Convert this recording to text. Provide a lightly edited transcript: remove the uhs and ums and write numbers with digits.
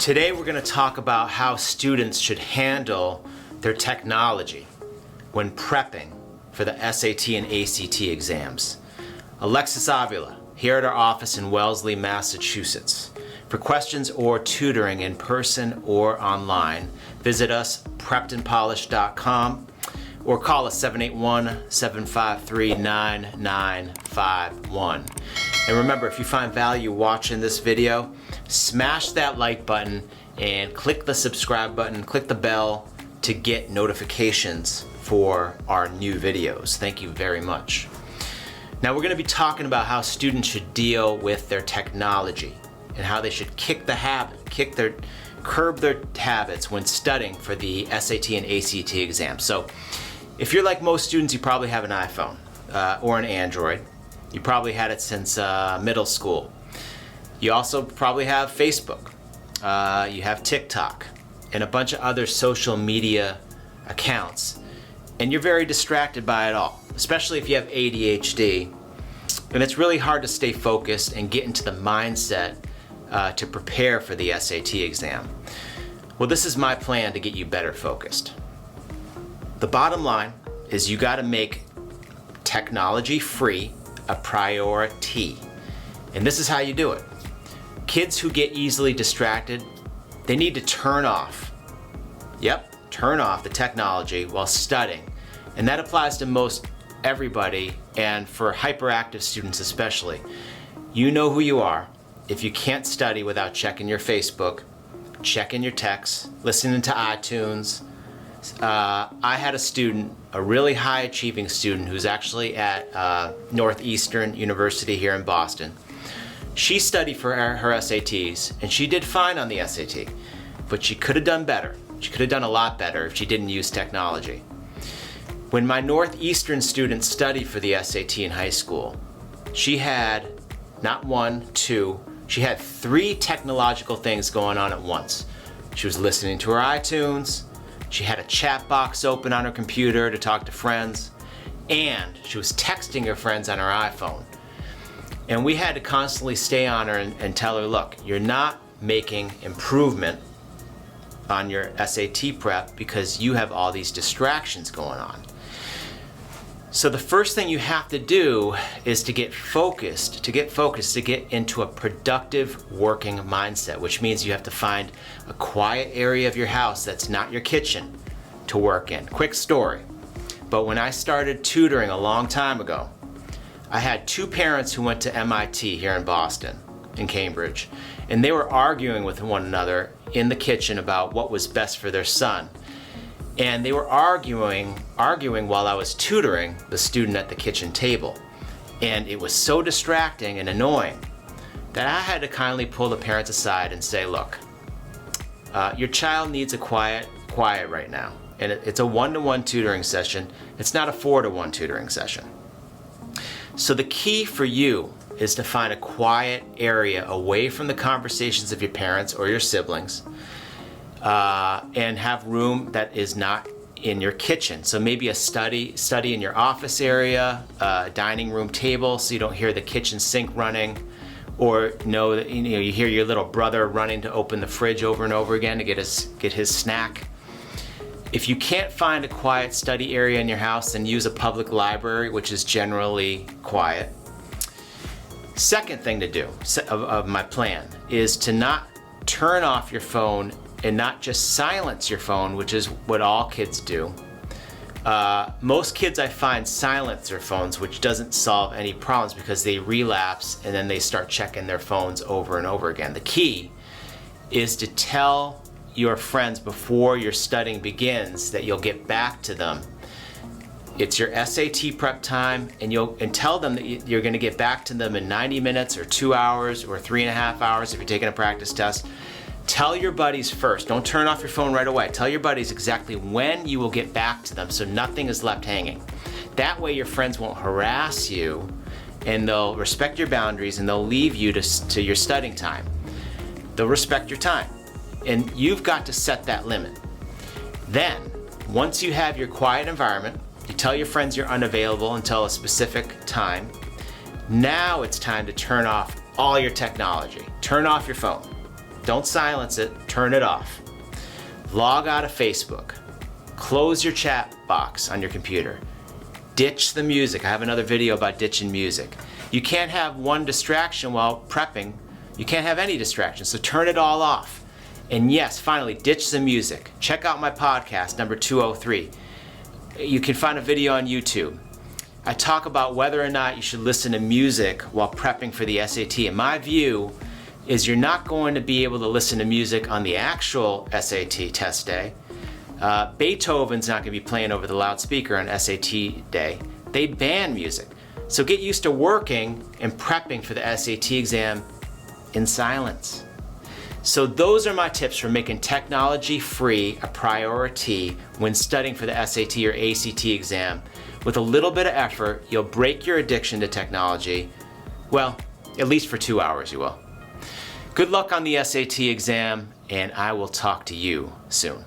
Today we're going to talk about how students should handle their technology when prepping for the SAT and ACT exams. Alexis Avila, here at our office in Wellesley, Massachusetts. For questions or tutoring in person or online, visit us preppedandpolished.com or call us 781-753-9951. And remember, if you find value watching this video, smash that like button and click the subscribe button, click the bell to get notifications for our new videos. Thank you very much. Now we're going to be talking about how students should deal with their technology and how they should curb their habits when studying for the SAT and ACT exam. So if you're like most students, you probably have an iPhone or an Android. You probably had it since middle school. You also probably have Facebook. You have TikTok and a bunch of other social media accounts. And you're very distracted by it all, especially if you have ADHD. And it's really hard to stay focused and get into the mindset to prepare for the SAT exam. Well, this is my plan to get you better focused. The bottom line is you got to make technology free a priority. And this is how you do it. Kids who get easily distracted, they need to turn off the technology while studying. And that applies to most everybody, and for hyperactive students especially. You know who you are if you can't study without checking your Facebook, checking your texts, listening to iTunes. I had a student, a really high achieving student who's actually at Northeastern University here in Boston. She studied for her SATs and she did fine on the SAT, but she could have done better. She could have done a lot better if she didn't use technology. When my Northeastern student studied for the SAT in high school, she had not one, two, she had 3 technological things going on at once. She was listening to her iTunes, she had a chat box open on her computer to talk to friends, and she was texting her friends on her iPhone. And we had to constantly stay on her and tell her, look, you're not making improvement on your SAT prep because you have all these distractions going on. So the first thing you have to do is to get focused, to get into a productive working mindset, which means you have to find a quiet area of your house that's not your kitchen to work in. Quick story, but when I started tutoring a long time ago, I had 2 parents who went to MIT here in Boston, in Cambridge, and they were arguing with one another in the kitchen about what was best for their son. And they were arguing while I was tutoring the student at the kitchen table. And it was so distracting and annoying that I had to kindly pull the parents aside and say, look, your child needs a quiet right now. And it's a 1-to-1 tutoring session. It's not a 4-to-1 tutoring session. So the key for you is to find a quiet area away from the conversations of your parents or your siblings, and have room that is not in your kitchen. So maybe a study in your office area, a dining room table so you don't hear the kitchen sink running, or know that you hear your little brother running to open the fridge over and over again to get his snack. If you can't find a quiet study area in your house, then use a public library, which is generally quiet. Second thing to do of my plan is to not turn off your phone and not just silence your phone, which is what all kids do. Most kids I find silence their phones, which doesn't solve any problems because they relapse and then they start checking their phones over and over again. The key is to tell your friends before your studying begins that you'll get back to them. It's your SAT prep time, and tell them that you're going to get back to them in 90 minutes or 2 hours or 3.5 hours if you're taking a practice test. Tell your buddies first. Don't turn off your phone right away. Tell your buddies exactly when you will get back to them so nothing is left hanging. That way your friends won't harass you and they'll respect your boundaries and they'll leave you to your studying time. They'll respect your time. And you've got to set that limit. Then, once you have your quiet environment, you tell your friends you're unavailable until a specific time. Now it's time to turn off all your technology. Turn off your phone. Don't silence it, turn it off. Log out of Facebook. Close your chat box on your computer. Ditch the music. I have another video about ditching music. You can't have one distraction while prepping. You can't have any distractions, so turn it all off. And yes, finally, ditch the music. Check out my podcast, number 203. You can find a video on YouTube. I talk about whether or not you should listen to music while prepping for the SAT. And my view is you're not going to be able to listen to music on the actual SAT test day. Beethoven's not going to be playing over the loudspeaker on SAT day. They ban music. So get used to working and prepping for the SAT exam in silence. So those are my tips for making technology free a priority when studying for the SAT or ACT exam. With a little bit of effort, you'll break your addiction to technology. Well, at least for 2 hours you will. Good luck on the SAT exam, and I will talk to you soon.